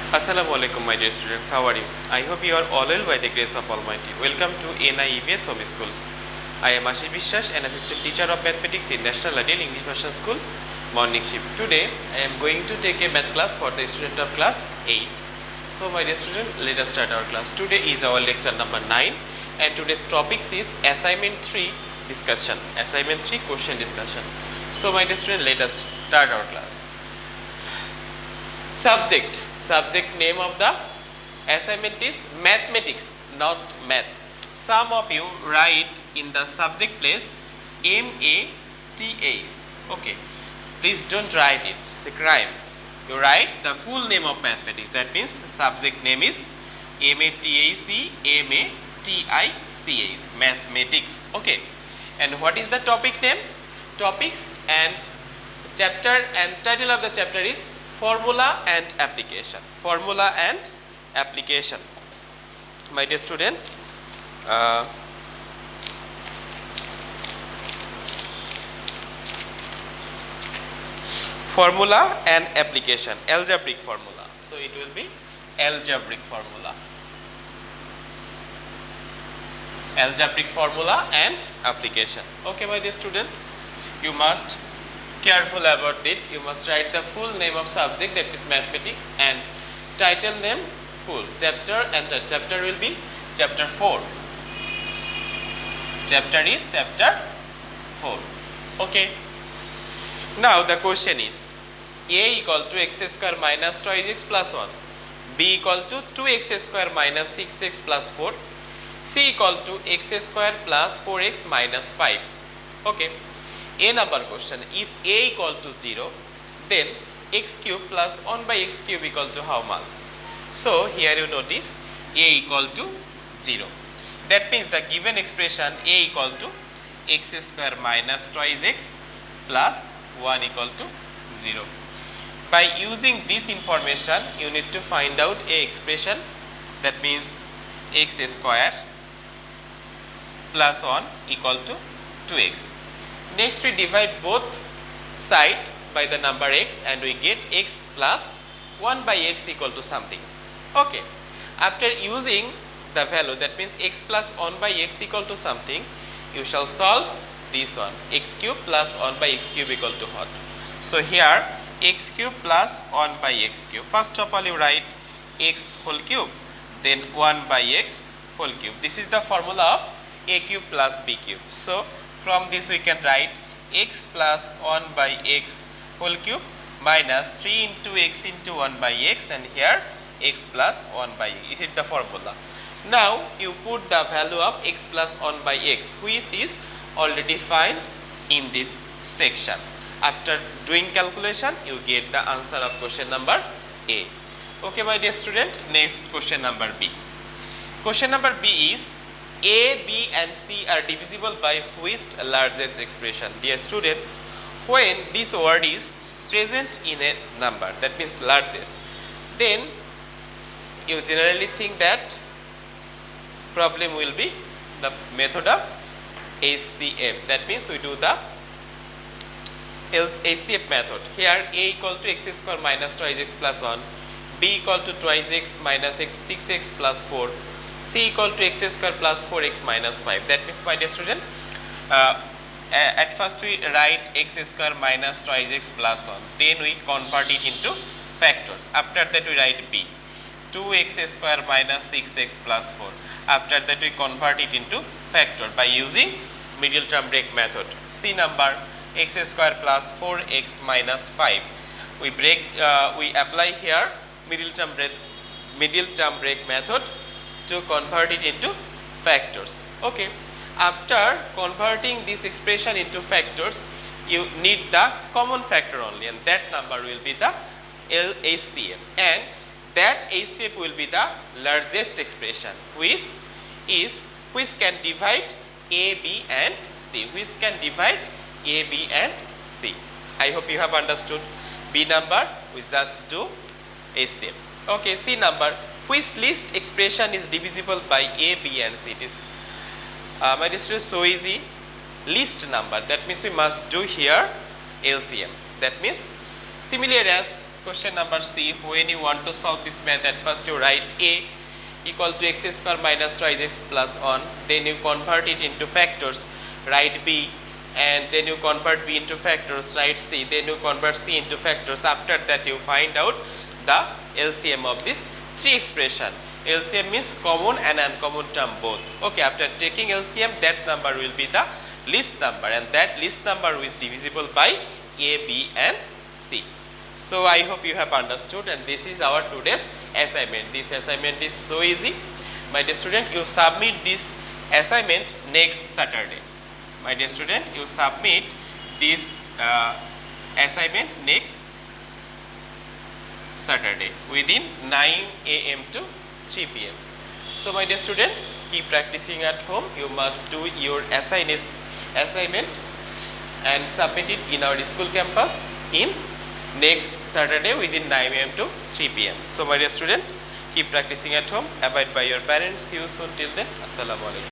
Assalamu alaikum my dear students, how are you? I hope you are all well by the grace of Almighty. Welcome to NIEVS Home School. I am Ashis Biswas, an assistant teacher of mathematics in National Ideal English Version School, morning shift. Today I am going to take a math class for the student of class 8. So my dear student, let us start our class. Today is our lecture number 9 and today's topic is assignment 3 discussion. Assignment 3 question discussion. So my dear student, let us start our class. Subject name of the assignment is mathematics, not math. Some of you write in the subject place MATS. Okay, please don't write it, it's a crime. You write the full name of mathematics. That means subject name is MATICS, mathematics. Okay, and what is the topic name? Topics and chapter and title of the chapter is Formula and application. Formula and application. My dear student, formula and application, algebraic formula. So it will be algebraic formula. Algebraic formula and application. Okay, my dear student, you must careful about it. You must write the full name of subject, that is mathematics, and title name full. Chapter and the chapter will be chapter 4. Chapter is chapter 4. Okay. Now the question is a equal to x square minus twice x plus 1, b equal to 2x square minus 6x plus 4, c equal to x square plus 4x minus 5. Okay. A number question, if a equal to 0, then x cube plus 1 by x cube equal to how much? So here you notice a equal to 0. That means the given expression a equal to x square minus twice x plus 1 equal to 0. By using this information, you need to find out a expression, that means x square plus 1 equal to 2x. Next we divide both sides by the number x and we get x plus 1 by x equal to something. Okay. After using the value, that means x plus 1 by x equal to something, you shall solve this one, x cube plus 1 by x cube equal to what? So here x cube plus 1 by x cube. First of all you write x whole cube, then 1 by x whole cube. This is the formula of a cube plus b cube. So from this we can write x plus 1 by x whole cube minus 3 into x into 1 by x, and here x plus 1 by x. Is it the formula? Now you put the value of x plus 1 by x, which is already found in this section. After doing calculation, you get the answer of question number A. Okay, my dear student, next question number B. Question number B is a, B and C are divisible by which largest expression? Dear student, when this word is present in a number, that means largest, then you generally think that problem will be the method of HCF. That means we do the HCF method. Here a equal to x square minus twice x plus 1, b equal to twice x minus x 6x plus 4, c equal to x square plus 4x minus 5. That means, my dear student, at first we write x square minus twice x plus 1, then we convert it into factors. After that we write b, 2x square minus 6x plus 4. After that we convert it into factor by using middle term break method. C number x square plus 4x minus 5. We apply here middle term break method to convert it into factors. Okay. After converting this expression into factors, you need the common factor only, and that number will be the LHCF, and that HCF will be the largest expression, which can divide A, B and C, I hope you have understood. B number, we just do HCF. Okay, C number, which least expression is divisible by A, B and C? It is my dear students, so easy. Least number, that means we must do here LCM. That means similar as question number C. When you want to solve this math, at first you write A equal to x square minus 2x plus 1. Then you convert it into factors. Write B, and then you convert B into factors. Write C. Then you convert C into factors. After that, you find out the LCM of this three expression. LCM means common and uncommon term both. Okay, after taking LCM, that number will be the least number, and that least number is divisible by A, B and C. So I hope you have understood, and this is our today's assignment. This assignment is so easy. My dear student, you submit this assignment next Saturday. My dear student, you submit this assignment next Saturday within 9 a.m. to 3 p.m. So my dear student, keep practicing at home. You must do your assignment and submit it in our school campus in next Saturday within 9 a.m. to 3 p.m. So my dear student, keep practicing at home. Abide by your parents. See you soon. Till then, Assalamu alaikum.